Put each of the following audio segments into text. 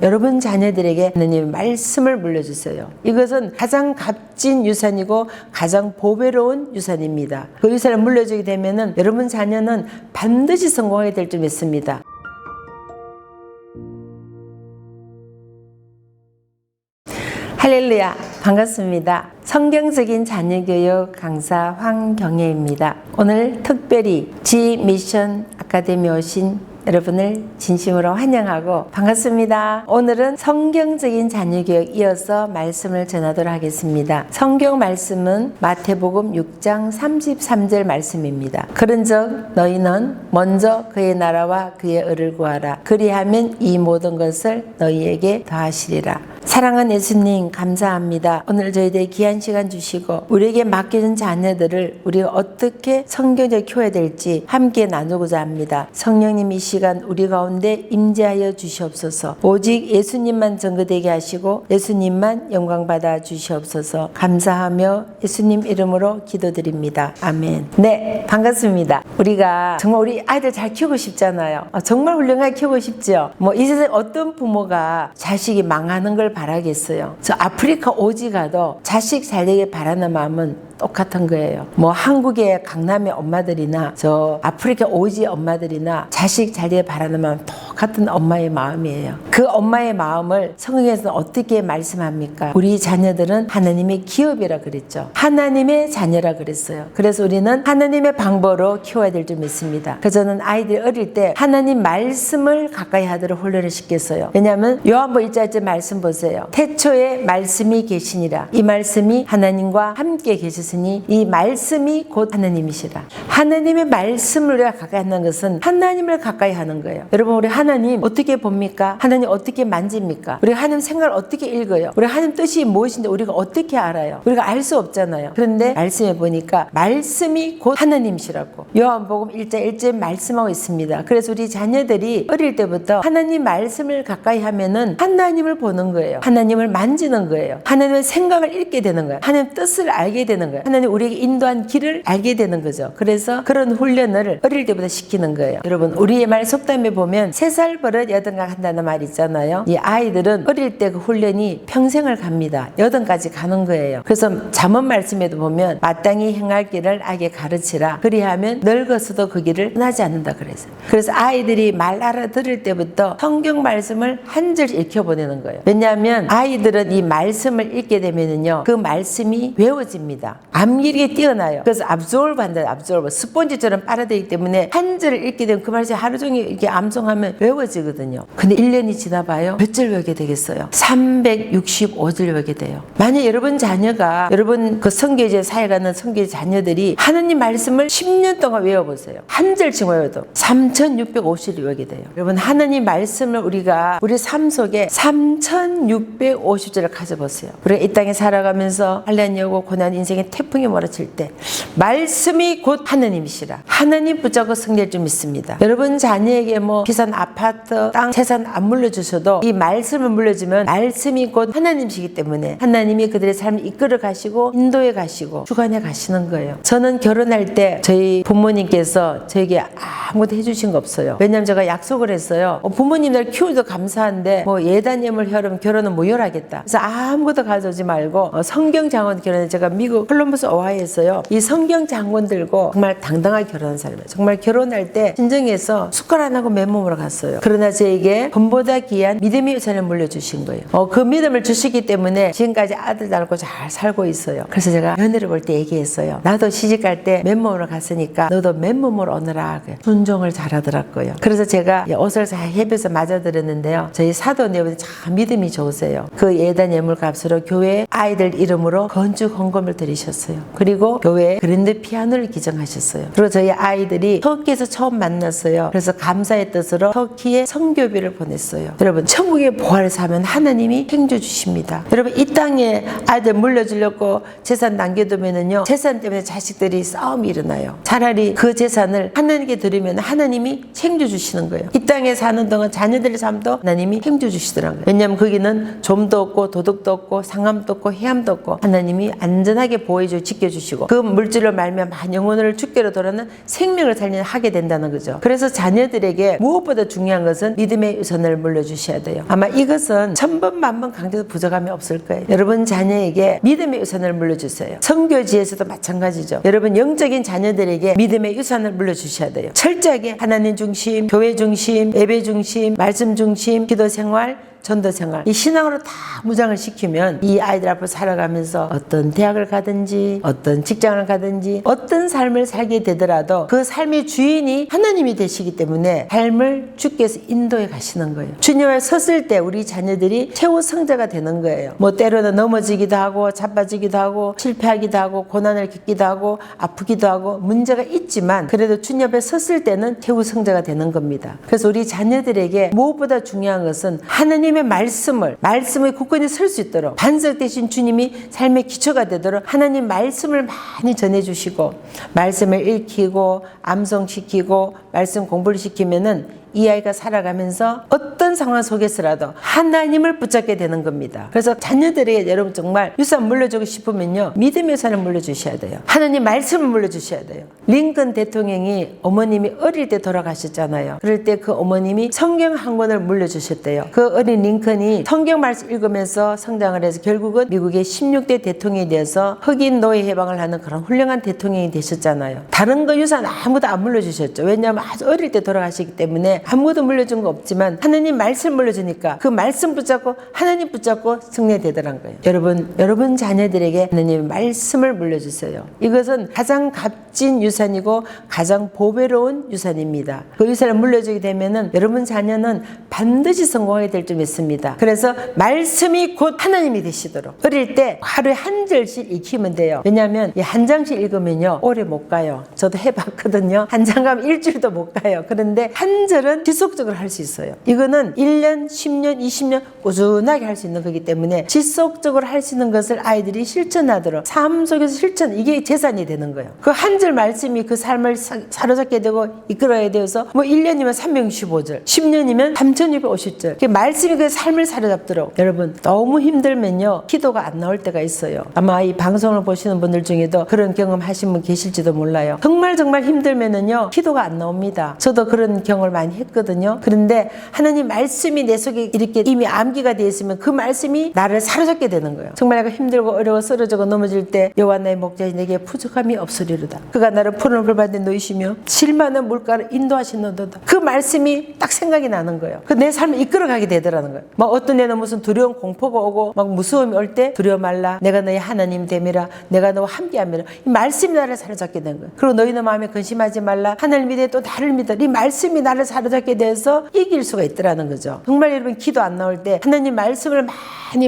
여러분 자녀들에게 하나님의 말씀을 물려주세요. 이것은 가장 값진 유산이고 가장 보배로운 유산입니다. 그 유산을 물려주게 되면은 여러분 자녀는 반드시 성공하게 될 줄 믿습니다. 할렐루야, 반갑습니다. 성경적인 자녀교육 강사 황경혜입니다. 오늘 특별히 G미션 아카데미에 오신 여러분을 진심으로 환영하고 반갑습니다. 오늘은 성경적인 자녀교육 이어서 말씀을 전하도록 하겠습니다. 성경 말씀은 마태복음 6장 33절 말씀입니다. 그런즉 너희는 먼저 그의 나라와 그의 의를 구하라. 그리하면 이 모든 것을 너희에게 더하시리라. 사랑하는 예수님 감사합니다. 오늘 저희들 귀한 시간 주시고 우리에게 맡겨진 자녀들을 우리가 어떻게 성경적으로 키워야 될지 함께 나누고자 합니다. 성령님 이 시간 우리 가운데 임재하여 주시옵소서. 오직 예수님만 증거되게 하시고 예수님만 영광 받아 주시옵소서. 감사하며 예수님 이름으로 기도드립니다. 아멘. 네, 반갑습니다. 우리가 정말 우리 아이들 잘 키우고 싶잖아요. 정말 훌륭하게 키우고 싶죠. 이 세상에 어떤 부모가 자식이 망하는 걸 바라겠어요. 저 아프리카 오지 가도 자식 잘 되길 바라는 마음은 똑같은 거예요. 한국의 강남의 엄마들이나 저 아프리카 오지 엄마들이나 자식 잘 되길 바라는 마음 똑같은 엄마의 마음이에요. 그 엄마의 마음을 성경에서는 어떻게 말씀합니까? 우리 자녀들은 하나님의 기업이라 그랬죠. 하나님의 자녀라 그랬어요. 그래서 우리는 하나님의 방법으로 키워야 될 줄 믿습니다. 그래서 저는 아이들 어릴 때 하나님 말씀을 가까이 하도록 훈련을 시켰어요. 왜냐하면 요한복음 1장 말씀 보세요. 태초에 말씀이 계시니라. 이 말씀이 하나님과 함께 계셨으니 이 말씀이 곧 하나님이시라. 하나님의 말씀을 우리가 가까이 하는 것은 하나님을 가까이 하는 거예요. 여러분 우리 하나님 어떻게 봅니까? 하나님 어떻게 만집니까? 우리가 하나님 생각을 어떻게 읽어요? 우리가 하나님 뜻이 무엇인지 우리가 어떻게 알아요? 우리가 알 수 없잖아요. 그런데 말씀에 보니까 말씀이 곧 하나님이시라고 요한복음 1장 1절 말씀하고 있습니다. 그래서 우리 자녀들이 어릴 때부터 하나님 말씀을 가까이 하면은 하나님을 보는 거예요. 하나님을 만지는 거예요. 하나님의 생각을 읽게 되는 거예요. 하나님의 뜻을 알게 되는 거예요. 하나님 우리에게 인도한 길을 알게 되는 거죠. 그래서 그런 훈련을 어릴 때부터 시키는 거예요. 여러분 우리의 말 속담에 보면 3살 버릇 여든각 한다는 말 있잖아요. 이 아이들은 어릴 때 그 훈련이 평생을 갑니다. 여든까지 가는 거예요. 그래서 잠언 말씀에도 보면 마땅히 행할 길을 아이에게 가르치라. 그리하면 늙어서도 그 길을 떠나지 않는다 그랬어요. 그래서 아이들이 말 알아들을 때부터 성경 말씀을 한 절 읽혀보내는 거예요. 왜냐하면 아이들은 이 말씀을 읽게 되면은요 그 말씀이 외워집니다. 암기력이 뛰어나요. 그래서 압sorb 한다. 압sorb 스폰지처럼 빨아들이기 때문에 한 절을 읽게 되면 그 말씀이 하루 종일 이렇게 암송하면 외워지거든요. 근데 1년이 지나봐요. 몇 절 외우게 되겠어요? 365절 외우게 돼요. 만약 여러분 자녀가 여러분 그 선교제 사회 가는 선교제 자녀들이 하나님 말씀을 10년 동안 외워보세요. 한 절씩 외워도 3650절 외우게 돼요. 여러분 하나님 말씀을 우리가 우리 삶 속에 3650절을 가져보세요. 우리가 이 땅에 살아가면서 환난이 오고 고난 인생의 태풍이 몰아칠 때 말씀이 곧 하나님이시라. 하나님 붙잡고 승리할 줄 믿습니다. 여러분 자녀에게 비싼 아파트, 땅, 재산 안 물려주셔도 이 말씀을 물려주면 말씀이 곧 하나님이시기 때문에 하나님이 그들의 삶을 이끌어 가시고 인도해 가시고 주관해 가시는 거예요. 저는 결혼할 때 저희 부모님께서 저에게 아무것도 해주신 거 없어요. 왜냐하면 제가 약속을 했어요. 부모님들 키우기도 감사한데 예단 예물 혈음 결혼은 무효하겠다. 그래서 아무것도 가져오지 말고 성경 장원 결혼을 제가 미국 콜럼버스 오하이오에서요. 이 성경 장원 들고 정말 당당하게 결혼한 사람이에요. 정말 결혼할 때 진정해서 숟갈 안 하고 맨몸으로 갔어요. 그러나 저에게 돈보다 귀한 믿음의 유산을 물려주신 거예요. 그 믿음을 주시기 때문에 지금까지 아들 낳고 잘 살고 있어요. 그래서 제가 며느리 볼 때 얘기했어요. 나도 시집갈 때 맨몸으로 갔으니까 너도 맨몸으로 오너라. 순종을 잘하더라고요. 그래서 제가 옷을 잘 협에서 맞아들었는데요. 저희 사도네분이 참 믿음이 좋으세요. 그 예단 예물 값으로 교회 아이들 이름으로 건축 헌금을 드리셨어요. 그리고 교회에 그랜드 피아노를 기증하셨어요. 그리고 저희 아이들이 터키에서 처음 만났어요. 그래서 감사의 뜻으로 터키에 선교비를 보냈어요. 여러분 천국의 보화를 사면 하나님이 행주 주십니다. 여러분 이 땅에 아이들 물려주려고 재산 남겨두면은요 재산 때문에 자식들이 싸움이 일어나요. 차라리 그 재산을 하나님께 드리면 하나님이 챙겨 주시는 거예요. 이 땅에 사는 동안 자녀들의 삶도 하나님이 챙겨 주시더라고요. 왜냐하면 거기는 좀도 없고 도둑도 없고 상함도 없고 해함도 없고 하나님이 안전하게 보호해 보호해주고 지켜주시고 그 물질로 말미암아 영혼을 주께로 돌아는 생명을 살리는 하게 된다는 거죠. 그래서 자녀들에게 무엇보다 중요한 것은 믿음의 유산을 물려주셔야 돼요. 아마 이것은 천번 만번 강조해도 부족함이 없을 거예요. 여러분 자녀에게 믿음의 유산을 물려주세요. 선교지에서도 마찬가지죠. 여러분 영적인 자녀들에게 믿음의 유산을 물려주셔야 돼요. 철저하게 하나님 중심, 교회 중심, 예배 중심, 말씀 중심, 기도 생활, 전도 생활, 이 신앙으로 다 무장을 시키면 이 아이들 앞으로 살아가면서 어떤 대학을 가든지 어떤 직장을 가든지 어떤 삶을 살게 되더라도 그 삶의 주인이 하나님이 되시기 때문에 삶을 주께서 인도해 가시는 거예요. 주님을 섰을 때 우리 자녀들이 최후 성자가 되는 거예요. 뭐 때로는 넘어지기도 하고 자빠지기도 하고 실패하기도 하고 고난을 겪기도 하고 아프기도 하고 문제가 있지만 그래도 주님 앞에 섰을 때는 최후 성자가 되는 겁니다. 그래서 우리 자녀들에게 무엇보다 중요한 것은 하나님의 말씀을 굳건히 설 수 있도록 반석 대신 주님이 삶의 기초가 되도록 하나님 말씀을 많이 전해주시고 말씀을 읽히고 암송시키고 말씀 공부를 시키면은 이 아이가 살아가면서 어떤 상황 속에서라도 하나님을 붙잡게 되는 겁니다. 그래서 자녀들에게 여러분 정말 유산 물려주고 싶으면요, 믿음의 유산을 물려주셔야 돼요. 하나님 말씀을 물려주셔야 돼요. 링컨 대통령이 어머님이 어릴 때 돌아가셨잖아요. 그럴 때 그 어머님이 성경 한 권을 물려주셨대요. 그 어린 링컨이 성경 말씀 읽으면서 성장을 해서 결국은 미국의 16대 대통령이 되어서 흑인 노예 해방을 하는 그런 훌륭한 대통령이 되셨잖아요. 다른 거 유산 아무도 안 물려주셨죠. 왜냐하면 아주 어릴 때 돌아가시기 때문에 아무도 물려준 거 없지만 하나님 말씀 물려주니까 그 말씀 붙잡고 하나님 붙잡고 승리되더란 거예요. 여러분 자녀들에게 하나님의 말씀을 물려주세요. 이것은 가장 값진 유산이고 가장 보배로운 유산입니다. 그 유산을 물려주게 되면은 여러분 자녀는 반드시 성공하게 될 줄 믿습니다. 그래서 말씀이 곧 하나님이 되시도록 어릴 때 하루에 한 절씩 익히면 돼요. 왜냐하면 이 한 장씩 읽으면요 오래 못 가요. 저도 해봤거든요. 한 장 가면 일주일도 못 가요. 그런데 한 절은 지속적으로 할 수 있어요. 이거는 1년, 10년, 20년 꾸준하게 할 수 있는 거기 때문에 지속적으로 할 수 있는 것을 아이들이 실천하도록 삶 속에서 실천, 이게 재산이 되는 거예요. 그 한 절 말씀이 그 삶을 사로잡게 되고 이끌어야 되어서 뭐 1년이면 365절, 10년이면 3250절. 말씀이 그 삶을 사로잡도록 여러분 너무 힘들면요 기도가 안 나올 때가 있어요. 아마 이 방송을 보시는 분들 중에도 그런 경험하신 분 계실지도 몰라요. 정말 힘들면은요 기도가 안 나옵니다. 저도 그런 경험을 많이 했거든요. 그런데 하나님 말씀이 내 속에 이렇게 이미 암기가 되어 있으면 그 말씀이 나를 사로잡게 되는 거예요. 정말 내가 힘들고 어려워 쓰러지고 넘어질 때 여호와 나의 목자니 내게 부족함이 없으리로다. 그가 나를 푸른 풀밭에 놓이시며 실 많은 물가를 인도하시는도다. 그 말씀이 딱 생각이 나는 거예요. 그 내 삶을 이끌어가게 되더라는 거예요. 막 어떤 데는 무슨 두려운 공포가 오고 막 무서움이 올 때 두려워 말라 내가 너의 하나님 됨이라 내가 너와 함께함이라. 이 말씀이 나를 사로잡게 된 거예요. 그리고 너희는 마음에 근심하지 말라 하나님 믿어 또 나를 믿어. 이 말씀이 나를 사로잡게 돼서 이길 수가 있더라는 거죠. 정말 여러분 기도 안 나올 때 하나님 말씀을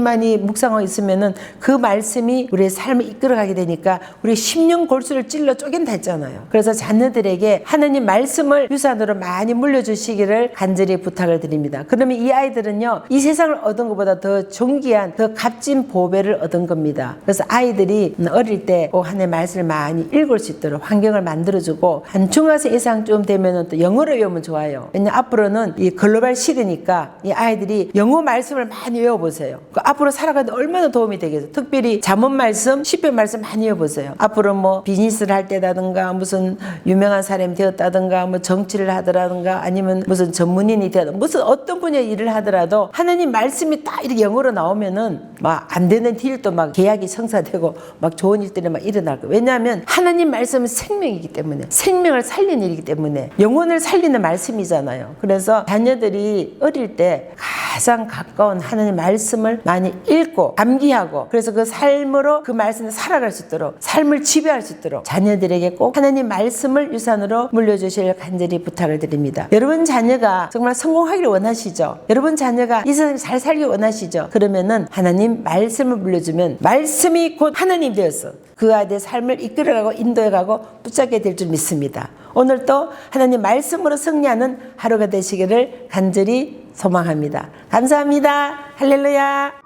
많이 묵상하고 있으면은 그 말씀이 우리의 삶을 이끌어가게 되니까 우리 10년 골수를 찔러 쪼갠다 했잖아요. 그래서 자녀들에게 하나님 말씀을 유산으로 많이 물려주시기를 간절히 부탁을 드립니다. 그러면 이 아이들은요 이 세상을 얻은 것보다 더 존귀한 더 값진 보배를 얻은 겁니다. 그래서 아이들이 어릴 때 꼭 하나님의 말씀을 많이 읽을 수 있도록 환경을 만들어주고 한 중학생 이상쯤 되면은 또 영어를 외우면 좋아요. 왜냐면 앞으로는 이 글로벌 시대니까 이 아이들이 영어 말씀을 많이 외워보세요. 그 앞으로 살아가는데 얼마나 도움이 되겠어요. 특별히 잠언 말씀, 시편 말씀 많이 외워보세요. 앞으로 뭐 비즈니스를 할 때라든가 무슨 유명한 사람이 되었다든가 뭐 정치를 하더라든가 아니면 무슨 전문인이 되었다든가 무슨 어떤 분야의 일을 하더라도 하나님 말씀이 딱 이렇게 영어로 나오면은 막 안 되는 딜도 막 계약이 성사되고 막 좋은 일들이 막 일어날 거예요. 왜냐하면 하나님 말씀은 생명이기 때문에 생명을 살리는 일이기 때문에 영혼을 살리는 말씀이잖아요. 그래서 자녀들이 어릴 때 가장 가까운 하나님 말씀을 많이 읽고 암기하고 그래서 그 삶으로 그 말씀을 살아갈 수 있도록 삶을 지배할 수 있도록 자녀들에게 꼭 하나님 말씀을 유산으로 물려주실 간절히 부탁을 드립니다. 여러분 자녀가 정말 성공하기를 원하시죠? 여러분 자녀가 이 세상을 잘 살기 원하시죠? 그러면은 하나님 말씀을 물려주면 말씀이 곧 하나님 되어서 그 아이의 삶을 이끌어가고 인도해가고 붙잡게 될 줄 믿습니다. 오늘도 하나님 말씀으로 승리하는 하루가 되시기를 간절히 소망합니다. 감사합니다. 할렐루야.